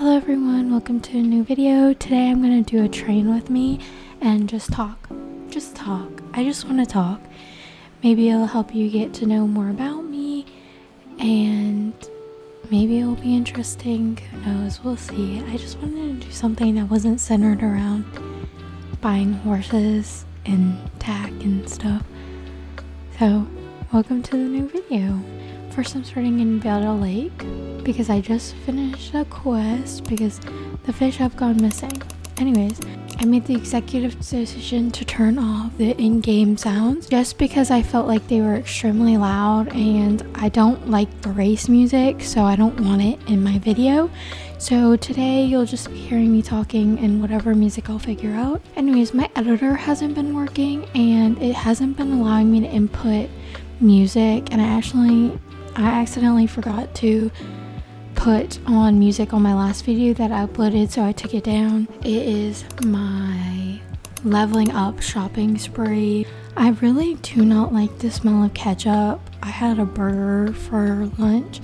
Hello everyone, welcome to a new video. Today I'm going to do a train with me and just talk. I just want to talk. Maybe it'll help you get to know more about me and maybe it'll be interesting. Who knows? We'll see. I just wanted to do something that wasn't centered around buying horses and tack and stuff. So, welcome to the new video. First, I'm starting in Battle Lake because I just finished a quest because the fish have gone missing. Anyways, I made the executive decision to turn off the in-game sounds just because I felt like they were extremely loud and I don't like the race music, so I don't want it in my video. So today you'll just be hearing me talking and whatever music I'll figure out. Anyways, my editor hasn't been working and it hasn't been allowing me to input music, and I accidentally forgot to put on music on my last video that I uploaded, so I took it down. It is my leveling up shopping spree. I really do not like the smell of ketchup. I had a burger for lunch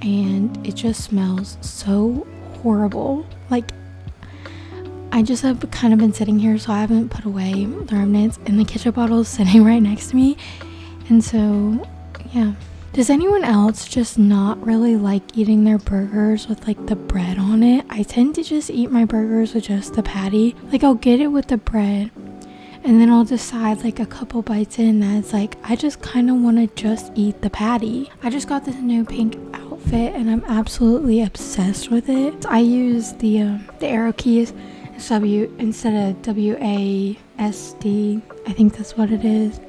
and it just smells so horrible. Like, I just have kind of been sitting here, so I haven't put away the remnants, and the ketchup bottle is sitting right next to me, and so yeah. Does anyone else just not really like eating their burgers with like the bread on it? I tend to just eat my burgers with just the patty. Like, I'll get it with the bread and then I'll decide like a couple bites in that it's like I just kind of want to just eat the patty. I just got this new pink outfit and I'm absolutely obsessed with it. I use the arrow keys instead of WASD. I think that's what it is.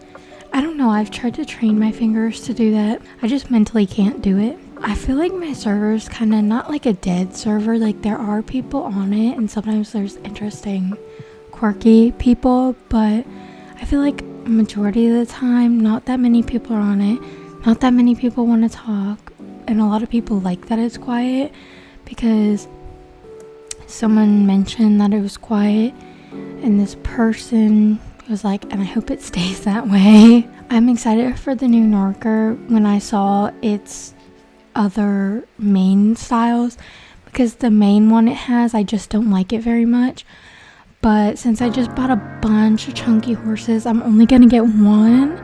I don't know, I've tried to train my fingers to do that. I just mentally can't do it. I feel like my server is kind of not like a dead server. Like, there are people on it and sometimes there's interesting, quirky people, but I feel like majority of the time, not that many people are on it. Not that many people want to talk, and a lot of people like that it's quiet because someone mentioned that it was quiet and this person was like, and I hope it stays that way. I'm excited for the new Norker when I saw its other main styles, because the main one it has, I just don't like it very much. But since I just bought a bunch of chunky horses, I'm only gonna get one.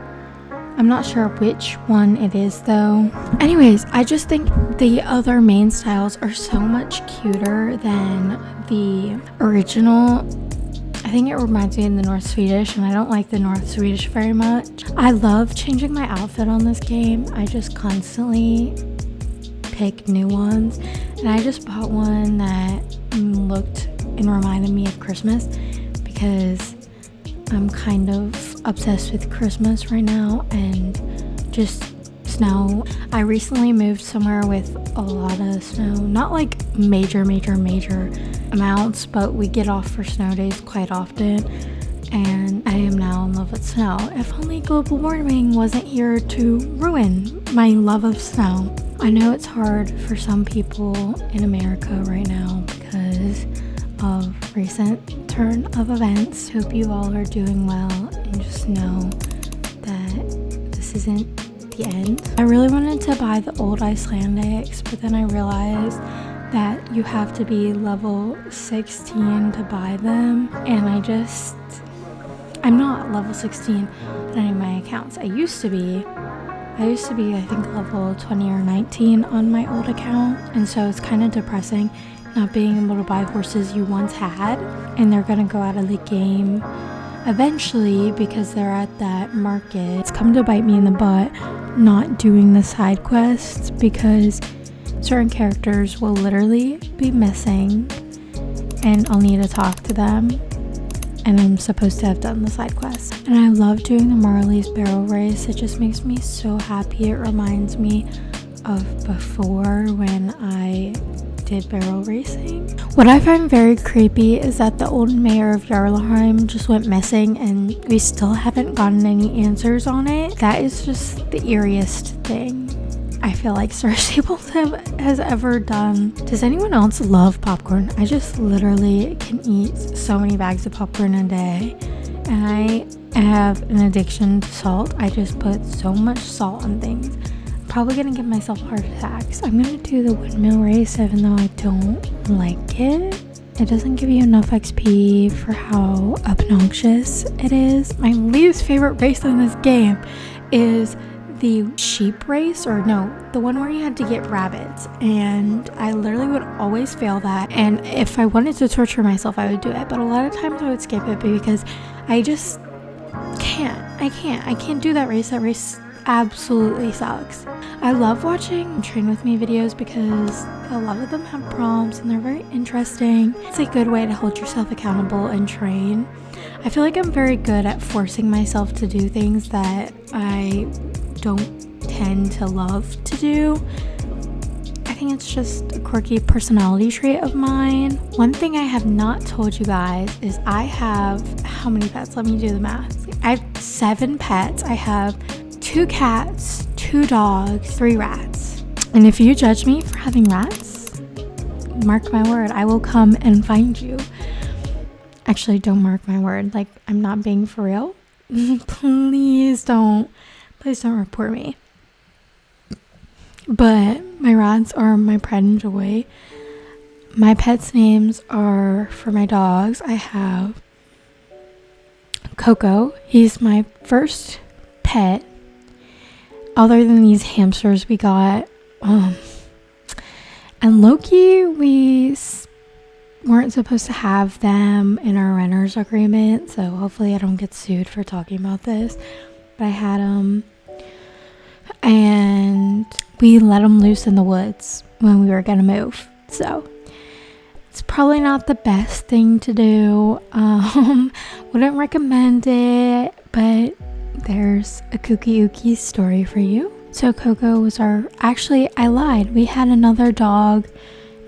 I'm not sure which one it is though. Anyways, I just think the other main styles are so much cuter than the original. I think it reminds me of the North Swedish, and I don't like the North Swedish very much. I love changing my outfit on this game. I just constantly pick new ones, and I just bought one that looked and reminded me of Christmas because I'm kind of obsessed with Christmas right now and just snow. I recently moved somewhere with a lot of snow, not like major amounts, but we get off for snow days quite often, and I am now in love with snow. If only global warming wasn't here to ruin my love of snow. I know it's hard for some people in America right now because of recent turn of events. Hope you all are doing well and just know that this isn't the end. I really wanted to buy the old Icelandics, but then I realized that you have to be level 16 to buy them, and I'm not level 16 on any of my accounts. I used to be I think level 20 or 19 on my old account, and so it's kind of depressing not being able to buy horses you once had, and they're gonna go out of the game eventually because they're at that market. It's come to bite me in the butt not doing the side quests because certain characters will literally be missing and I'll need to talk to them, and I'm supposed to have done the side quest. And I love doing the Marley's barrel race. It just makes me so happy. It reminds me of before when I did barrel racing. What I find very creepy is that the old mayor of Jarlheim just went missing and we still haven't gotten any answers on it. That is just the eeriest thing I feel like Star Staples has ever done. Does anyone else love popcorn? I just literally can eat so many bags of popcorn a day, and I have an addiction to salt. I just put so much salt on things. probably gonna give myself heart attacks. I'm gonna do the windmill race even though I don't like it. It doesn't give you enough XP for how obnoxious it is. My least favorite race in this game is the sheep race, or no, the one where you had to get rabbits, and I literally would always fail that. And if I wanted to torture myself, I would do it, but a lot of times I would skip it because I just can't. I can't do that race. That race absolutely sucks. I love watching Train With Me videos because a lot of them have prompts and they're very interesting. It's a good way to hold yourself accountable and train. I feel like I'm very good at forcing myself to do things that I don't tend to love to do. I think it's just a quirky personality trait of mine. One thing I have not told you guys is I have, how many pets? Let me do the math. I have 7 pets. I have 2 cats, 2 dogs, 3 rats. And if you judge me for having rats, mark my word, I will come and find you. Actually, don't mark my word. Like, I'm not being for real. Please don't report me. But my rats are my pride and joy. My pets' names are for my dogs. I have Coco. He's my first pet. Other than these hamsters we got. And Loki, we weren't supposed to have them in our renter's agreement. So hopefully I don't get sued for talking about this. But I had them. And we let them loose in the woods when we were going to move. So it's probably not the best thing to do. Wouldn't recommend it, but there's a kooky ookie story for you. So Coco was actually, I lied. We had another dog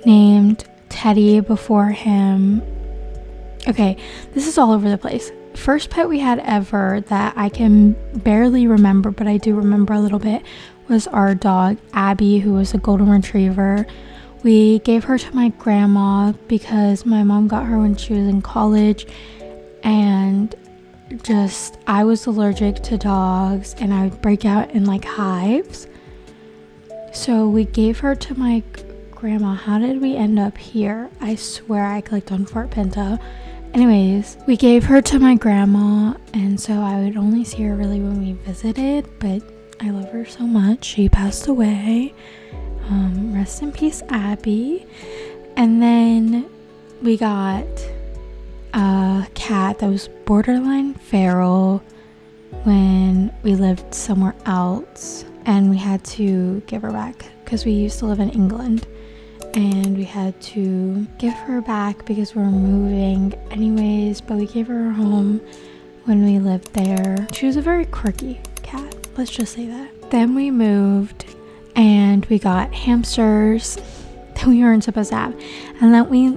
named Teddy before him. Okay, this is all over the place. First pet we had ever that I can barely remember, but I do remember a little bit, was our dog Abby, who was a golden retriever. We gave her to my grandma because my mom got her when she was in college, and just I was allergic to dogs and I would break out in like hives. So we gave her to my grandma. How did we end up here? I swear I clicked on Fort Pinta. Anyways, we gave her to my grandma, and so I would only see her really when we visited, but I love her so much. She passed away. Rest in peace, Abby. And then we got a cat that was borderline feral when we lived somewhere else, and we had to give her back because we used to live in England. And we had to give her back because we were moving anyways, but we gave her a home when we lived there. She was a very quirky cat, let's just say that. Then we moved and we got hamsters that we weren't supposed to have, and then we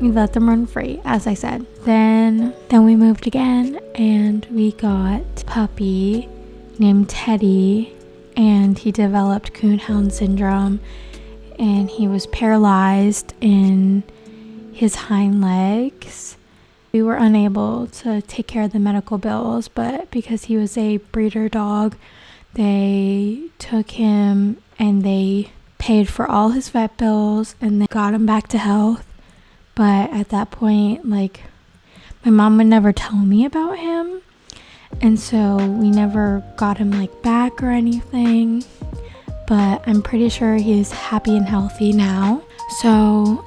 let them run free, as I said. Then we moved again and we got a puppy named Teddy, and he developed coonhound syndrome. And he was paralyzed in his hind legs. We were unable to take care of the medical bills, but because he was a breeder dog, they took him and they paid for all his vet bills and they got him back to health. But at that point, like, my mom would never tell me about him, and so we never got him like back or anything. But I'm pretty sure he's happy and healthy now. So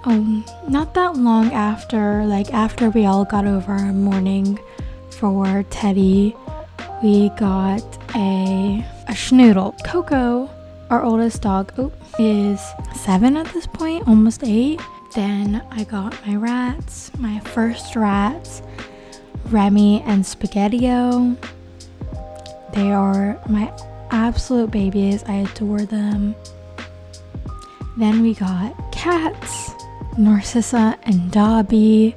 not that long after, like after we all got over our mourning for Teddy, we got a schnoodle. Coco, our oldest dog, is 7 at this point, almost 8. Then I got my rats, my first rats, Remy and Spaghettio. They are my absolute babies. I adore them. Then we got cats, Narcissa and Dobby.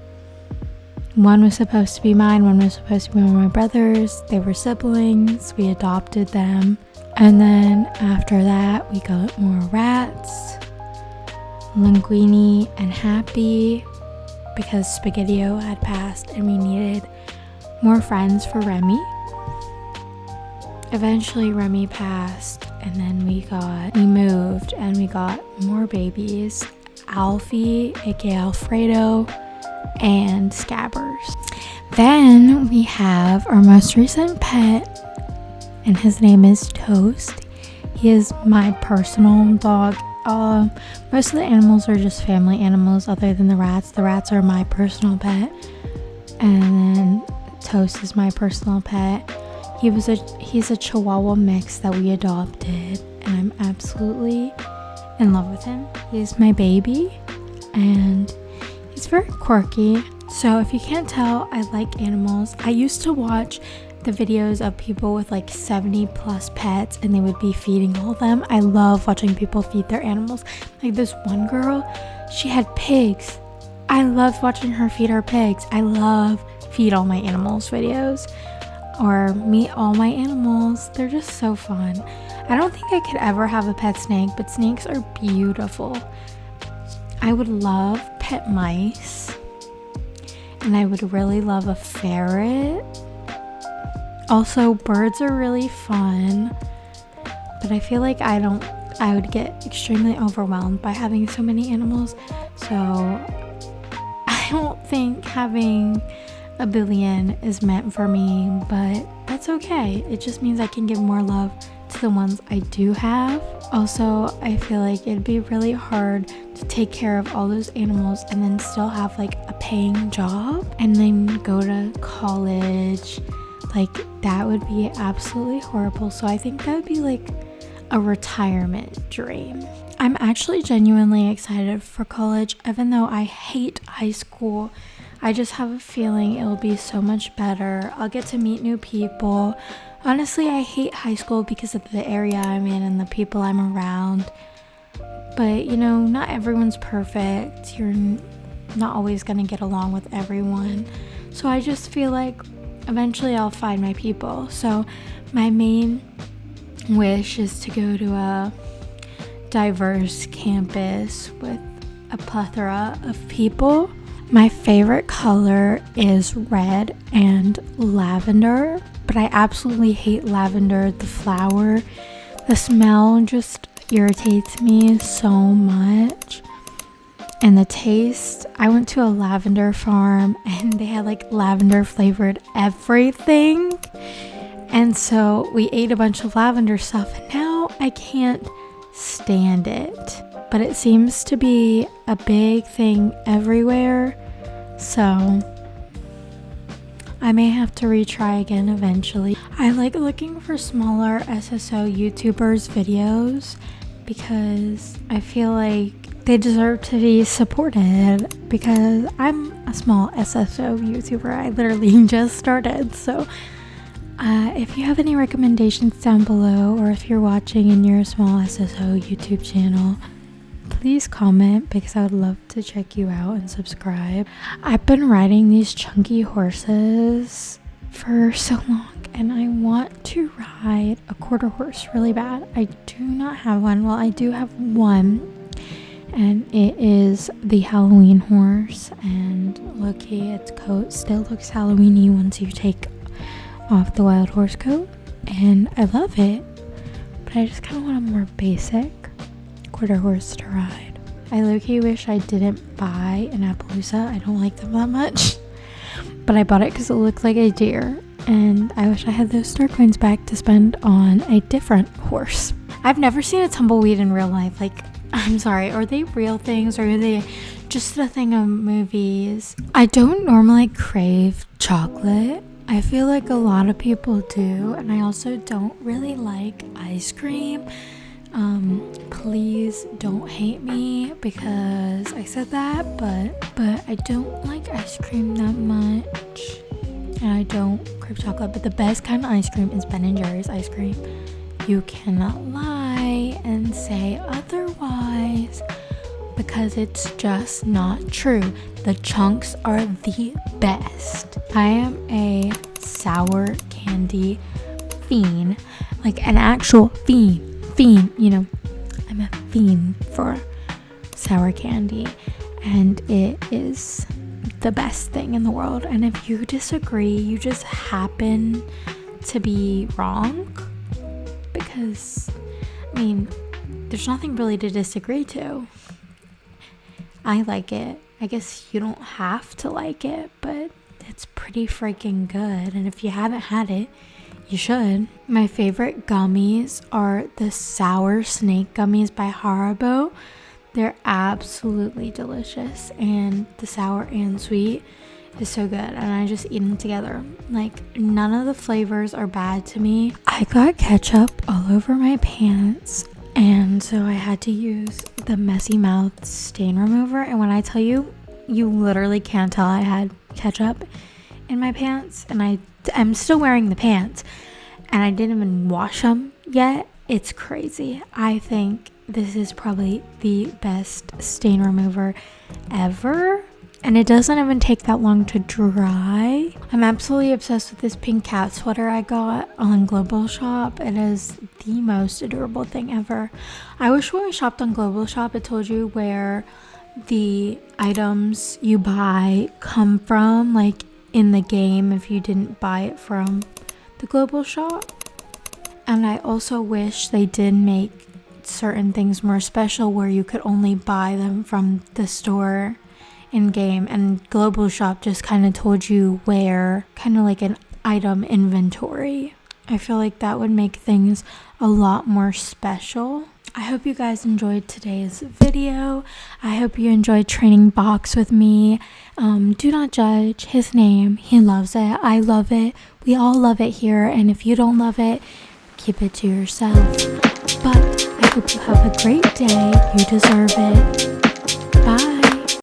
One was supposed to be mine, one was supposed to be one of my brothers. They were siblings. We adopted them. And then after that, we got more rats, Linguini and Happy, because Spaghettio had passed and we needed more friends for Remy. Eventually Remy passed and then we moved and we got more babies, Alfie, aka Alfredo, and Scabbers. Then we have our most recent pet, and his name is Toast. He is my personal dog. Most of the animals are just family animals other than the rats. The rats are my personal pet, and then Toast is my personal pet. He's a Chihuahua mix that we adopted, and I'm absolutely in love with him. He's my baby, and he's very quirky. So if you can't tell, I like animals. I used to watch the videos of people with like 70 plus pets, and they would be feeding all of them. I love watching people feed their animals. Like this one girl, she had pigs. I loved watching her feed her pigs. I love feed all my animals videos, or meet all my animals. They're just so fun. I don't think I could ever have a pet snake, but snakes are beautiful. I would love pet mice, and I would really love a ferret. Also, birds are really fun, but I feel like I would get extremely overwhelmed by having so many animals. So I don't think having a billion is meant for me, but that's okay. It just means I can give more love to the ones I do have. Also, I feel like it'd be really hard to take care of all those animals and then still have like a paying job and then go to college. Like that would be absolutely horrible. So I think that would be like a retirement dream. I'm actually genuinely excited for college, even though I hate high school. I just have a feeling it'll be so much better. I'll get to meet new people. Honestly, I hate high school because of the area I'm in and the people I'm around. But, you know, not everyone's perfect. You're not always going to get along with everyone. So I just feel like eventually I'll find my people. So my main wish is to go to a diverse campus with a plethora of people. My favorite color is red and lavender, but I absolutely hate lavender, the flower. The smell just irritates me so much. And the taste, I went to a lavender farm and they had like lavender flavored everything. And so we ate a bunch of lavender stuff and now I can't stand it. But it seems to be a big thing everywhere, so I may have to retry again eventually. I like looking for smaller SSO YouTubers videos because I feel like they deserve to be supported because I'm a small SSO YouTuber. I literally just started, so if you have any recommendations down below, or if you're watching and you're a small SSO YouTube channel, please comment because I would love to check you out and subscribe. I've been riding these chunky horses for so long and I want to ride a quarter horse really bad. I do not have one. Well, I do have one, and it is the Halloween horse, and look-y, its coat still looks Halloweeny once you take off the wild horse coat, and I love it, but I just kind of want a more basic quarter horse to ride. I low-key wish I didn't buy an Appaloosa. I don't like them that much, but I bought it because it looked like a deer, and I wish I had those star coins back to spend on a different horse. I've never seen a tumbleweed in real life. Like, I'm sorry, are they real things or are they just a thing of movies? I don't normally crave chocolate. I feel like a lot of people do, and I also don't really like ice cream. Please don't hate me because I said that, but I don't like ice cream that much, and I don't crave chocolate. But the best kind of ice cream is Ben & Jerry's ice cream. You cannot lie and say otherwise because it's just not true. The chunks are the best. I am a sour candy fiend, like an actual fiend, you know. I'm a fiend for sour candy, and it is the best thing in the world. And if you disagree, you just happen to be wrong, because I mean, there's nothing really to disagree to. I like it. I guess you don't have to like it, but it's pretty freaking good. And if you haven't had it, you should. My favorite gummies are the sour snake gummies by Haribo. They're absolutely delicious, and the sour and sweet is so good, and I just eat them together. Like, none of the flavors are bad to me. I got ketchup all over my pants, and so I had to use the Messy Mouth stain remover, and when I tell you, you literally can't tell I had ketchup in my pants, and I'm still wearing the pants, and I didn't even wash them yet. It's crazy. I think this is probably the best stain remover ever, and it doesn't even take that long to dry. I'm absolutely obsessed with this pink cat sweater I got on Global Shop. It is the most adorable thing ever. I wish when I shopped on Global Shop it told you where the items you buy come from, like in the game, if you didn't buy it from the Global Shop. And I also wish they did make certain things more special where you could only buy them from the store in game, and Global Shop just kind of told you where, kind of like an item inventory. I feel like that would make things a lot more special. I hope you guys enjoyed today's video. I hope you enjoyed training box with me. Do not judge his name. He loves it. I love it. We all love it here. And if you don't love it, keep it to yourself. But I hope you have a great day. You deserve it.